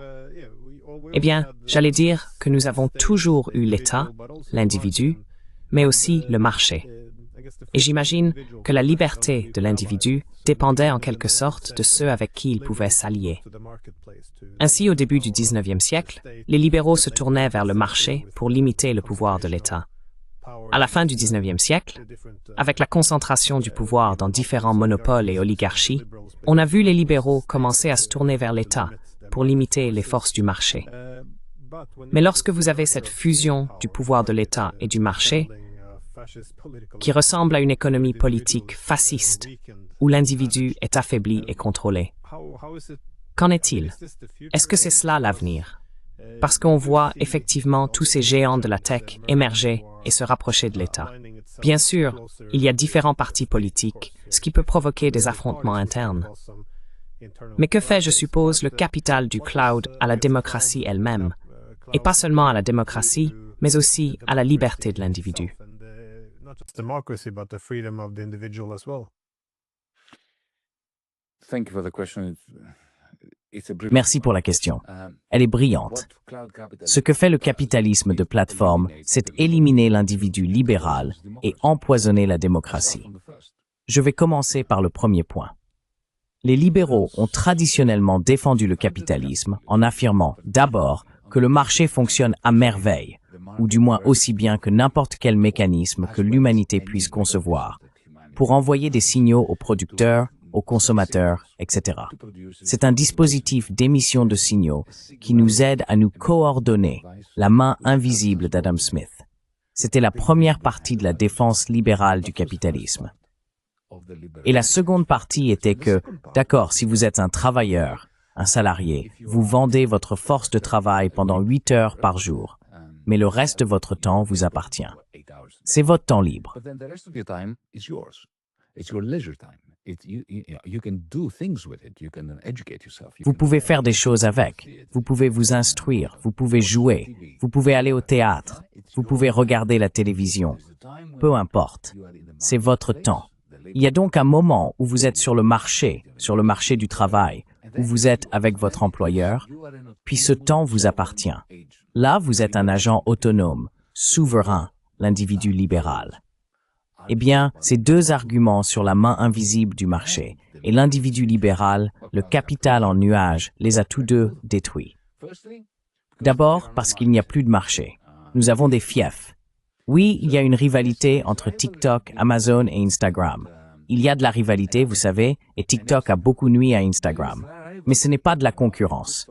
Eh bien, j'allais dire que nous avons toujours eu l'État, l'individu, mais aussi le marché. Et j'imagine que la liberté de l'individu dépendait en quelque sorte de ceux avec qui il pouvait s'allier. Ainsi, au début du 19e siècle, les libéraux se tournaient vers le marché pour limiter le pouvoir de l'État. À la fin du 19e siècle, avec la concentration du pouvoir dans différents monopoles et oligarchies, on a vu les libéraux commencer à se tourner vers l'État pour limiter les forces du marché. Mais lorsque vous avez cette fusion du pouvoir de l'État et du marché, qui ressemble à une économie politique fasciste, où l'individu est affaibli et contrôlé, qu'en est-il? Est-ce que c'est cela l'avenir? Parce qu'on voit effectivement tous ces géants de la tech émerger et se rapprocher de l'État. Bien sûr, il y a différents partis politiques, ce qui peut provoquer des affrontements internes. Mais que fait, je suppose, le capital du cloud à la démocratie elle-même? Et pas seulement à la démocratie, mais aussi à la liberté de l'individu. Merci pour la question. Elle est brillante. Ce que fait le capitalisme de plateforme, c'est éliminer l'individu libéral et empoisonner la démocratie. Je vais commencer par le premier point. Les libéraux ont traditionnellement défendu le capitalisme en affirmant d'abord que le marché fonctionne à merveille, ou du moins aussi bien que n'importe quel mécanisme que l'humanité puisse concevoir, pour envoyer des signaux aux producteurs, aux consommateurs, etc. C'est un dispositif d'émission de signaux qui nous aide à nous coordonner, la main invisible d'Adam Smith. C'était la première partie de la défense libérale du capitalisme. Et la seconde partie était que, d'accord, si vous êtes un travailleur, un salarié, vous vendez votre force de travail pendant 8 heures par jour, mais le reste de votre temps vous appartient. C'est votre temps libre. Vous pouvez faire des choses avec, vous pouvez vous instruire, vous pouvez jouer, vous pouvez aller au théâtre, vous pouvez regarder la télévision, peu importe, c'est votre temps. Il y a donc un moment où vous êtes sur le marché du travail, où vous êtes avec votre employeur, puis ce temps vous appartient. Là, vous êtes un agent autonome, souverain, l'individu libéral. Eh bien, ces deux arguments sur la main invisible du marché et l'individu libéral, le capital en nuage, les a tous deux détruits. D'abord, parce qu'il n'y a plus de marché. Nous avons des fiefs. Oui, il y a une rivalité entre TikTok, Amazon et Instagram. Il y a de la rivalité, vous savez, et TikTok a beaucoup nui à Instagram. Mais ce n'est pas de la concurrence.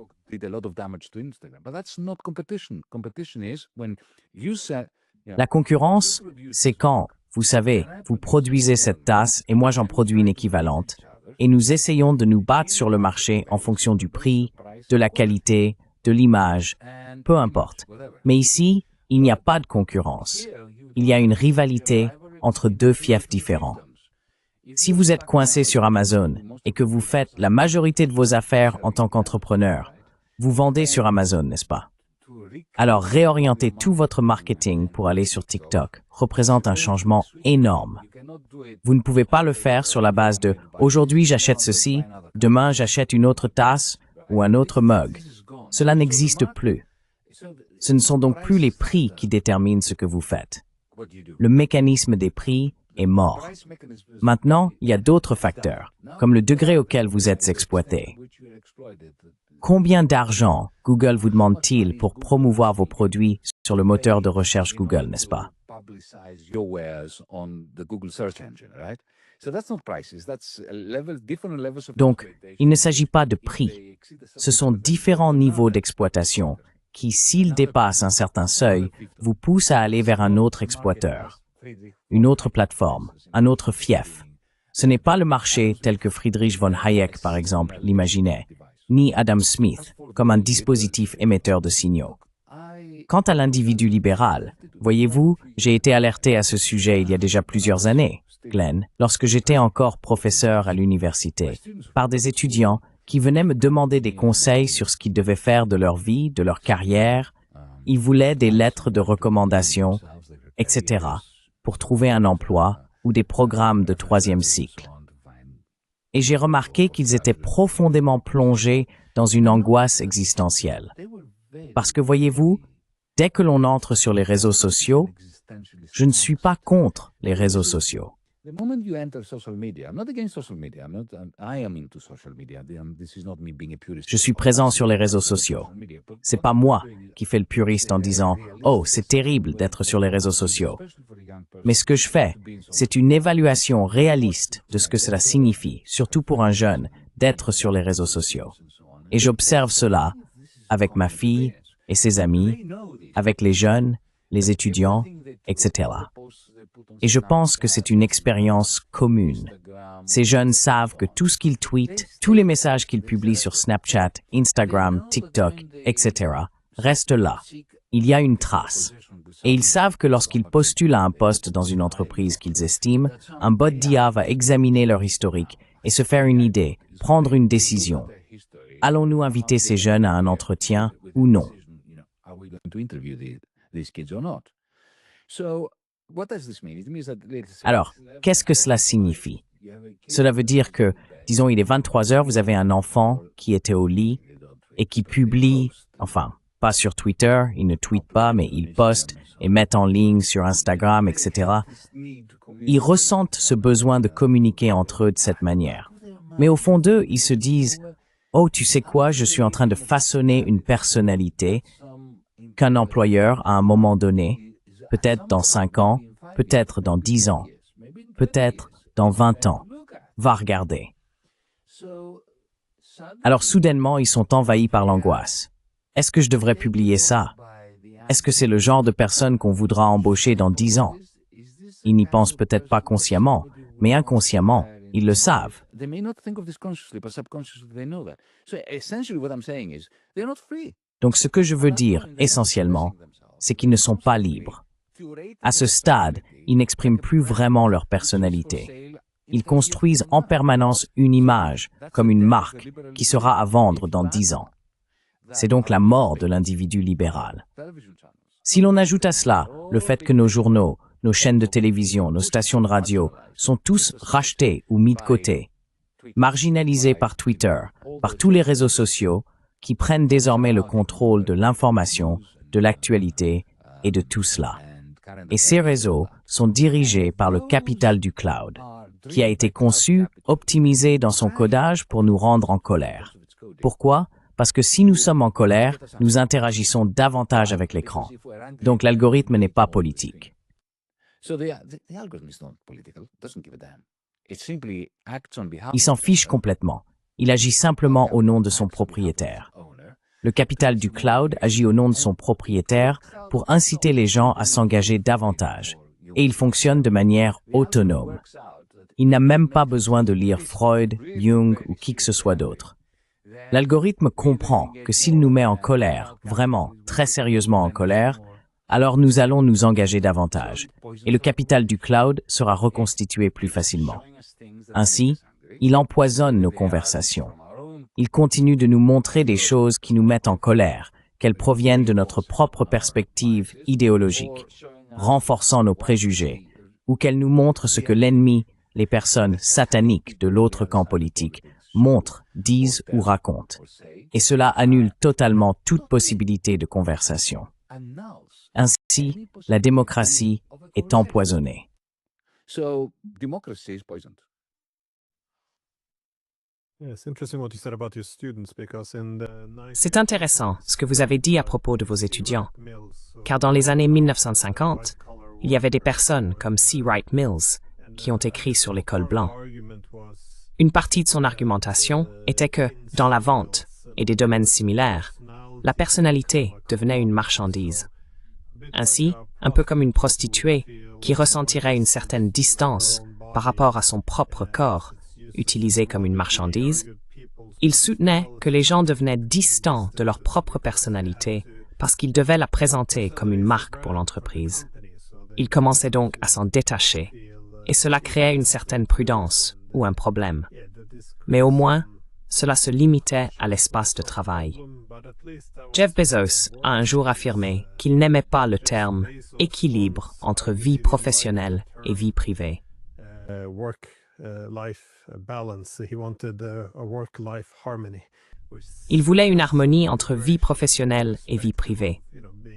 La concurrence, c'est quand, vous savez, vous produisez cette tasse et moi j'en produis une équivalente, et nous essayons de nous battre sur le marché en fonction du prix, de la qualité, de l'image, peu importe. Mais ici, il n'y a pas de concurrence. Il y a une rivalité entre deux fiefs différents. Si vous êtes coincé sur Amazon et que vous faites la majorité de vos affaires en tant qu'entrepreneur, vous vendez sur Amazon, n'est-ce pas? Alors réorienter tout votre marketing pour aller sur TikTok représente un changement énorme. Vous ne pouvez pas le faire sur la base de « aujourd'hui j'achète ceci, demain j'achète une autre tasse ou un autre mug ». Cela n'existe plus. Ce ne sont donc plus les prix qui déterminent ce que vous faites. Le mécanisme des prix est mort. Maintenant, il y a d'autres facteurs, comme le degré auquel vous êtes exploité. Combien d'argent Google vous demande-t-il pour promouvoir vos produits sur le moteur de recherche Google, n'est-ce pas? Donc, il ne s'agit pas de prix. Ce sont différents niveaux d'exploitation qui, s'ils dépassent un certain seuil, vous poussent à aller vers un autre exploiteur, une autre plateforme, un autre fief. Ce n'est pas le marché tel que Friedrich von Hayek, par exemple, l'imaginait, ni Adam Smith, comme un dispositif émetteur de signaux. Quant à l'individu libéral, voyez-vous, j'ai été alerté à ce sujet il y a déjà plusieurs années, Glenn, lorsque j'étais encore professeur à l'université, par des étudiants qui venaient me demander des conseils sur ce qu'ils devaient faire de leur vie, de leur carrière. Ils voulaient des lettres de recommandation, etc., pour trouver un emploi ou des programmes de 3e cycle. Et j'ai remarqué qu'ils étaient profondément plongés dans une angoisse existentielle. Parce que voyez-vous, dès que l'on entre sur les réseaux sociaux, je ne suis pas contre les réseaux sociaux. Je suis présent sur les réseaux sociaux. C'est pas moi qui fais le puriste en disant « Oh, c'est terrible d'être sur les réseaux sociaux ». Mais ce que je fais, c'est une évaluation réaliste de ce que cela signifie, surtout pour un jeune, d'être sur les réseaux sociaux. Et j'observe cela avec ma fille et ses amis, avec les jeunes, les étudiants, etc. Et je pense que c'est une expérience commune. Ces jeunes savent que tout ce qu'ils tweetent, tous les messages qu'ils publient sur Snapchat, Instagram, TikTok, etc., restent là. Il y a une trace. Et ils savent que lorsqu'ils postulent à un poste dans une entreprise qu'ils estiment, un bot d'IA va examiner leur historique et se faire une idée, prendre une décision. Allons-nous inviter ces jeunes à un entretien ou non? Alors, qu'est-ce que cela signifie? Cela veut dire que, disons, il est 23 heures, vous avez un enfant qui était au lit et qui publie, enfin, Pas sur Twitter, ils ne tweetent pas, mais ils postent et mettent en ligne sur Instagram, etc. Ils ressentent ce besoin de communiquer entre eux de cette manière. Mais au fond d'eux, ils se disent « Oh, tu sais quoi, je suis en train de façonner une personnalité qu'un employeur, à un moment donné, peut-être dans 5 ans, peut-être dans 10 ans, peut-être dans 20 ans, va regarder. » Alors soudainement, ils sont envahis par l'angoisse. Est-ce que je devrais publier ça? Est-ce que c'est le genre de personne qu'on voudra embaucher dans 10 ans? Ils n'y pensent peut-être pas consciemment, mais inconsciemment, ils le savent. Donc ce que je veux dire, essentiellement, c'est qu'ils ne sont pas libres. À ce stade, ils n'expriment plus vraiment leur personnalité. Ils construisent en permanence une image, comme une marque, qui sera à vendre dans 10 ans. C'est donc la mort de l'individu libéral. Si l'on ajoute à cela le fait que nos journaux, nos chaînes de télévision, nos stations de radio sont tous rachetés ou mis de côté, marginalisés par Twitter, par tous les réseaux sociaux, qui prennent désormais le contrôle de l'information, de l'actualité et de tout cela. Et ces réseaux sont dirigés par le capital du cloud, qui a été conçu, optimisé dans son codage pour nous rendre en colère. Pourquoi? Parce que si nous sommes en colère, nous interagissons davantage avec l'écran. Donc l'algorithme n'est pas politique. Il s'en fiche complètement. Il agit simplement au nom de son propriétaire. Le capital du cloud agit au nom de son propriétaire pour inciter les gens à s'engager davantage. Et il fonctionne de manière autonome. Il n'a même pas besoin de lire Freud, Jung ou qui que ce soit d'autre. L'algorithme comprend que s'il nous met en colère, vraiment, très sérieusement en colère, alors nous allons nous engager davantage, et le capital du cloud sera reconstitué plus facilement. Ainsi, il empoisonne nos conversations. Il continue de nous montrer des choses qui nous mettent en colère, qu'elles proviennent de notre propre perspective idéologique, renforçant nos préjugés, ou qu'elles nous montrent ce que l'ennemi, les personnes sataniques de l'autre camp politique, montrent, disent ou racontent. Et cela annule totalement toute possibilité de conversation. Ainsi, la démocratie est empoisonnée. C'est intéressant ce que vous avez dit à propos de vos étudiants, car dans les années 1950, il y avait des personnes comme C. Wright Mills qui ont écrit sur les cols blancs. Une partie de son argumentation était que, dans la vente et des domaines similaires, la personnalité devenait une marchandise. Ainsi, un peu comme une prostituée qui ressentirait une certaine distance par rapport à son propre corps, utilisé comme une marchandise, il soutenait que les gens devenaient distants de leur propre personnalité parce qu'ils devaient la présenter comme une marque pour l'entreprise. Ils commençaient donc à s'en détacher, et cela créait une certaine prudence ou un problème. Mais au moins, cela se limitait à l'espace de travail. Jeff Bezos a un jour affirmé qu'il n'aimait pas le terme « équilibre » entre vie professionnelle et vie privée. Il voulait une harmonie entre vie professionnelle et vie privée,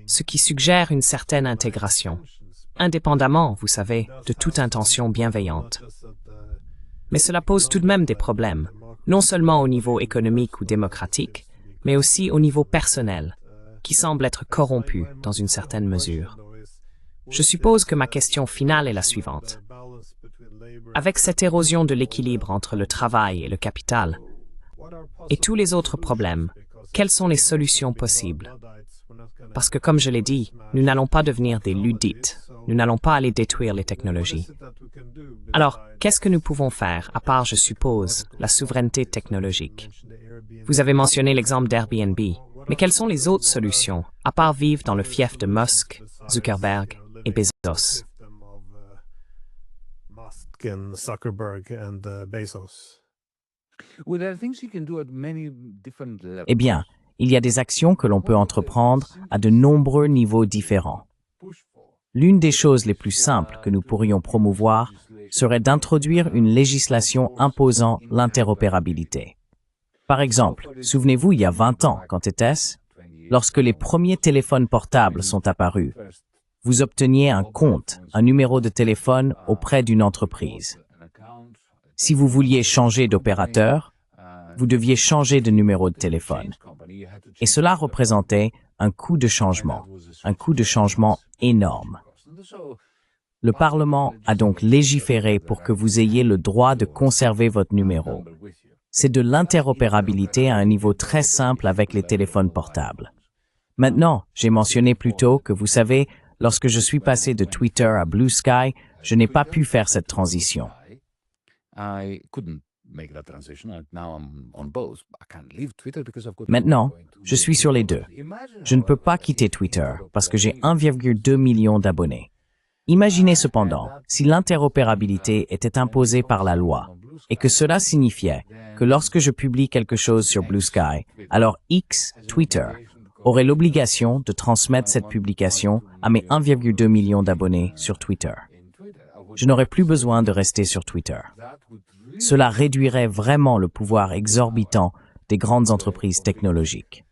ce qui suggère une certaine intégration, indépendamment, vous savez, de toute intention bienveillante. Mais cela pose tout de même des problèmes, non seulement au niveau économique ou démocratique, mais aussi au niveau personnel, qui semble être corrompu dans une certaine mesure. Je suppose que ma question finale est la suivante. Avec cette érosion de l'équilibre entre le travail et le capital, et tous les autres problèmes, quelles sont les solutions possibles? Parce que, comme je l'ai dit, nous n'allons pas devenir des luddites, nous n'allons pas aller détruire les technologies. Alors, qu'est-ce que nous pouvons faire, à part, je suppose, la souveraineté technologique? Vous avez mentionné l'exemple d'Airbnb, mais quelles sont les autres solutions, à part vivre dans le fief de Musk, Zuckerberg et Bezos? Eh bien, il y a des actions que l'on peut entreprendre à de nombreux niveaux différents. L'une des choses les plus simples que nous pourrions promouvoir serait d'introduire une législation imposant l'interopérabilité. Par exemple, souvenez-vous, il y a 20 ans, quand était-ce? lorsque les premiers téléphones portables sont apparus, vous obteniez un compte, un numéro de téléphone auprès d'une entreprise. Si vous vouliez changer d'opérateur, vous deviez changer de numéro de téléphone. Et cela représentait un coût de changement énorme. Le Parlement a donc légiféré pour que vous ayez le droit de conserver votre numéro. C'est de l'interopérabilité à un niveau très simple avec les téléphones portables. Maintenant, j'ai mentionné plus tôt que vous savez, lorsque je suis passé de Twitter à Blue Sky, je n'ai pas pu faire cette transition. Maintenant, je suis sur les deux. Je ne peux pas quitter Twitter parce que j'ai 1,2 million d'abonnés. Imaginez cependant si l'interopérabilité était imposée par la loi et que cela signifiait que lorsque je publie quelque chose sur Blue Sky, alors X, Twitter, aurait l'obligation de transmettre cette publication à mes 1,2 million d'abonnés sur Twitter. Je n'aurais plus besoin de rester sur Twitter. Cela réduirait vraiment le pouvoir exorbitant des grandes entreprises technologiques.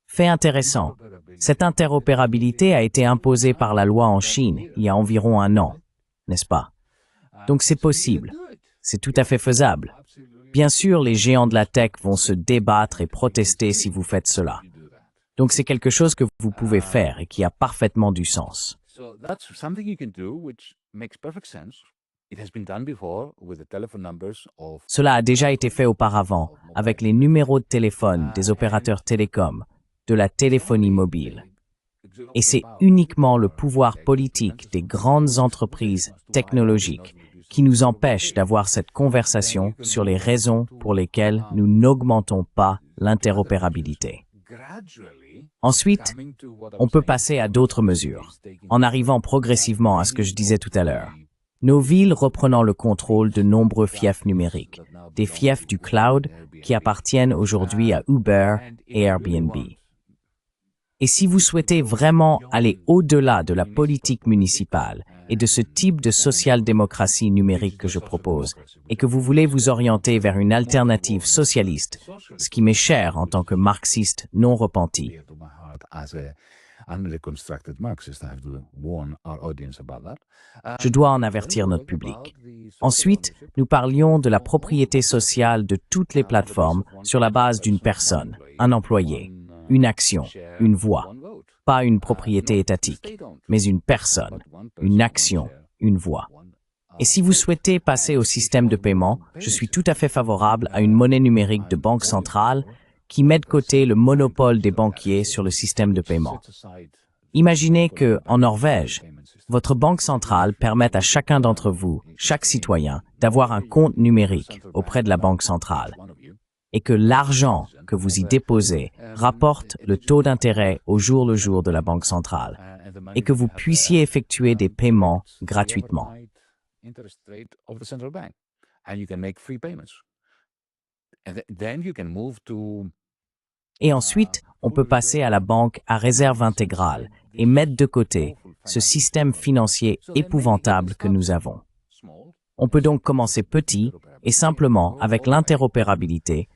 Fait intéressant, cette interopérabilité a été imposée par la loi en Chine il y a environ 1 an, n'est-ce pas? Donc c'est possible, c'est tout à fait faisable. Bien sûr, les géants de la tech vont se débattre et protester si vous faites cela. Donc c'est quelque chose que vous pouvez faire et qui a parfaitement du sens. Cela a déjà été fait auparavant avec les numéros de téléphone des opérateurs télécoms, de la téléphonie mobile. Et c'est uniquement le pouvoir politique des grandes entreprises technologiques qui nous empêche d'avoir cette conversation sur les raisons pour lesquelles nous n'augmentons pas l'interopérabilité. Ensuite, on peut passer à d'autres mesures, en arrivant progressivement à ce que je disais tout à l'heure. Nos villes reprenant le contrôle de nombreux fiefs numériques, des fiefs du cloud qui appartiennent aujourd'hui à Uber et Airbnb. Et si vous souhaitez vraiment aller au-delà de la politique municipale et de ce type de social-démocratie numérique que je propose, et que vous voulez vous orienter vers une alternative socialiste, ce qui m'est cher en tant que marxiste non repenti, je dois en avertir notre public. Ensuite, nous parlions de la propriété sociale de toutes les plateformes sur la base d'une personne, un employé, une action, une voix. Pas une propriété étatique, mais une personne, une action, une voix. Et si vous souhaitez passer au système de paiement, je suis tout à fait favorable à une monnaie numérique de banque centrale qui met de côté le monopole des banquiers sur le système de paiement. Imaginez que, en Norvège, votre banque centrale permette à chacun d'entre vous, chaque citoyen, d'avoir un compte numérique auprès de la banque centrale et que l'argent que vous y déposez rapporte le taux d'intérêt au jour le jour de la banque centrale et que vous puissiez effectuer des paiements gratuitement. Et ensuite, on peut passer à la banque à réserve intégrale et mettre de côté ce système financier épouvantable que nous avons. On peut donc commencer petit et simplement avec l'interopérabilité,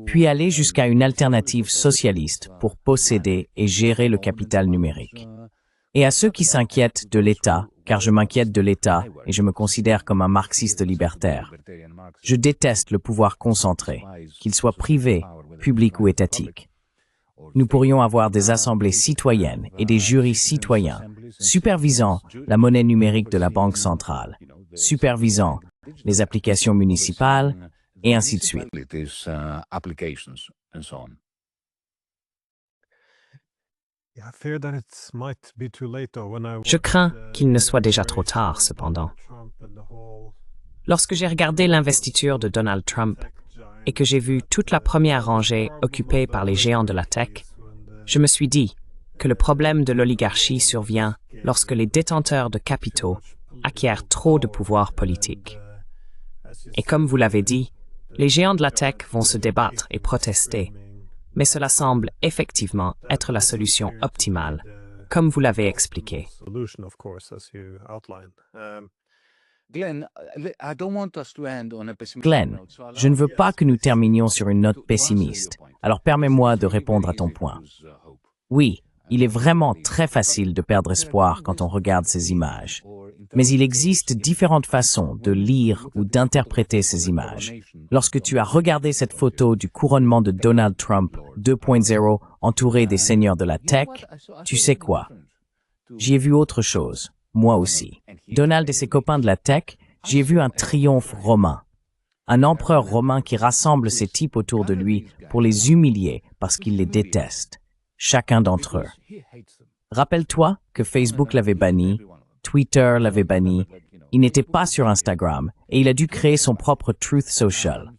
puis aller jusqu'à une alternative socialiste pour posséder et gérer le capital numérique. Et à ceux qui s'inquiètent de l'État, car je m'inquiète de l'État et je me considère comme un marxiste libertaire, je déteste le pouvoir concentré, qu'il soit privé, public ou étatique. Nous pourrions avoir des assemblées citoyennes et des jurys citoyens supervisant la monnaie numérique de la Banque centrale, supervisant les applications municipales, et ainsi de suite. Je crains qu'il ne soit déjà trop tard, cependant. Lorsque j'ai regardé l'investiture de Donald Trump et que j'ai vu toute la première rangée occupée par les géants de la tech, je me suis dit que le problème de l'oligarchie survient lorsque les détenteurs de capitaux acquièrent trop de pouvoir politique. Et comme vous l'avez dit, les géants de la tech vont se débattre et protester, mais cela semble effectivement être la solution optimale, comme vous l'avez expliqué. Glenn, je ne veux pas que nous terminions sur une note pessimiste, alors permets-moi de répondre à ton point. Oui, il est vraiment très facile de perdre espoir quand on regarde ces images. Mais il existe différentes façons de lire ou d'interpréter ces images. Lorsque tu as regardé cette photo du couronnement de Donald Trump 2.0 entouré des seigneurs de la tech, tu sais quoi? J'y ai vu autre chose, moi aussi. Donald et ses copains de la tech, j'y ai vu un triomphe romain. Un empereur romain qui rassemble ses types autour de lui pour les humilier parce qu'il les déteste, chacun d'entre eux. Rappelle-toi que Facebook l'avait banni, Twitter l'avait banni, il n'était pas sur Instagram et il a dû créer son propre Truth Social.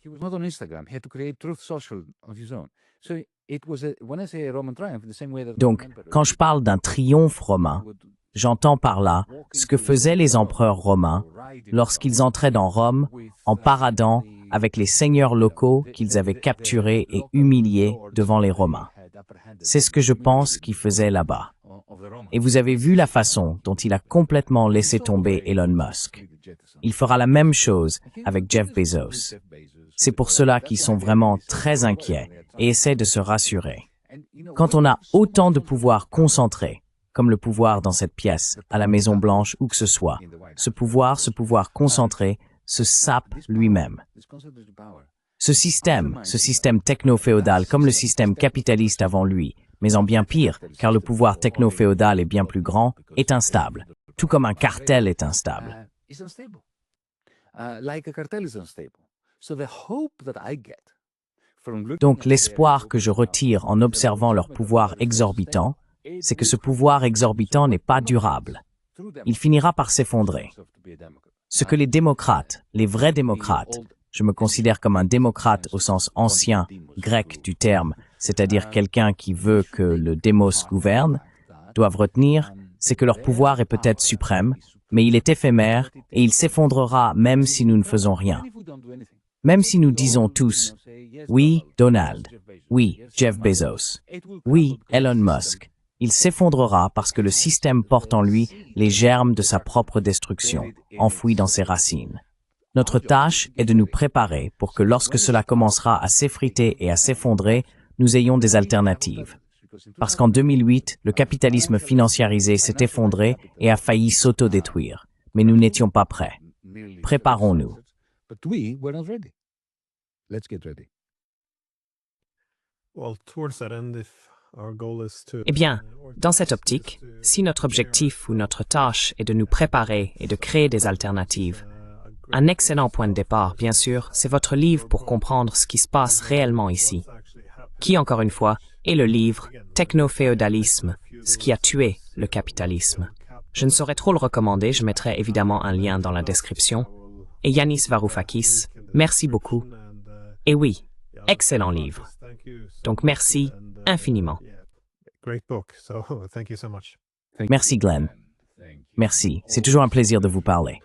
Donc, quand je parle d'un triomphe romain, j'entends par là ce que faisaient les empereurs romains lorsqu'ils entraient dans Rome en paradant avec les seigneurs locaux qu'ils avaient capturés et humiliés devant les Romains. C'est ce que je pense qu'ils faisaient là-bas. Et vous avez vu la façon dont il a complètement laissé tomber Elon Musk. Il fera la même chose avec Jeff Bezos. C'est pour cela qu'ils sont vraiment très inquiets et essaient de se rassurer. Quand on a autant de pouvoir concentré, comme le pouvoir dans cette pièce, à la Maison-Blanche, où que ce soit, ce pouvoir concentré, se sape lui-même. Ce système techno-féodal, comme le système capitaliste avant lui, mais en bien pire, car le pouvoir techno-féodal est bien plus grand, est instable, tout comme un cartel est instable. Donc l'espoir que je retire en observant leur pouvoir exorbitant, c'est que ce pouvoir exorbitant n'est pas durable. Il finira par s'effondrer. Ce que les démocrates, les vrais démocrates, je me considère comme un démocrate au sens ancien, grec du terme, c'est-à-dire quelqu'un qui veut que le démos gouverne, doivent retenir, c'est que leur pouvoir est peut-être suprême, mais il est éphémère et il s'effondrera même si nous ne faisons rien. Même si nous disons tous, oui, Donald, oui, Jeff Bezos, oui, Elon Musk, il s'effondrera parce que le système porte en lui les germes de sa propre destruction, enfouis dans ses racines. Notre tâche est de nous préparer pour que lorsque cela commencera à s'effriter et à s'effondrer, nous ayons des alternatives. Parce qu'en 2008, le capitalisme financiarisé s'est effondré et a failli s'autodétruire. Mais nous n'étions pas prêts. Préparons-nous. Eh bien, dans cette optique, si notre objectif ou notre tâche est de nous préparer et de créer des alternatives, un excellent point de départ, bien sûr, c'est votre livre pour comprendre ce qui se passe réellement ici. Qui, encore une fois, est le livre « Techno-féodalisme, ce qui a tué le capitalisme ». Je ne saurais trop le recommander, je mettrai évidemment un lien dans la description. Et Yanis Varoufakis, merci beaucoup. Et oui, excellent livre. Donc merci infiniment. Merci Glenn. Merci, c'est toujours un plaisir de vous parler.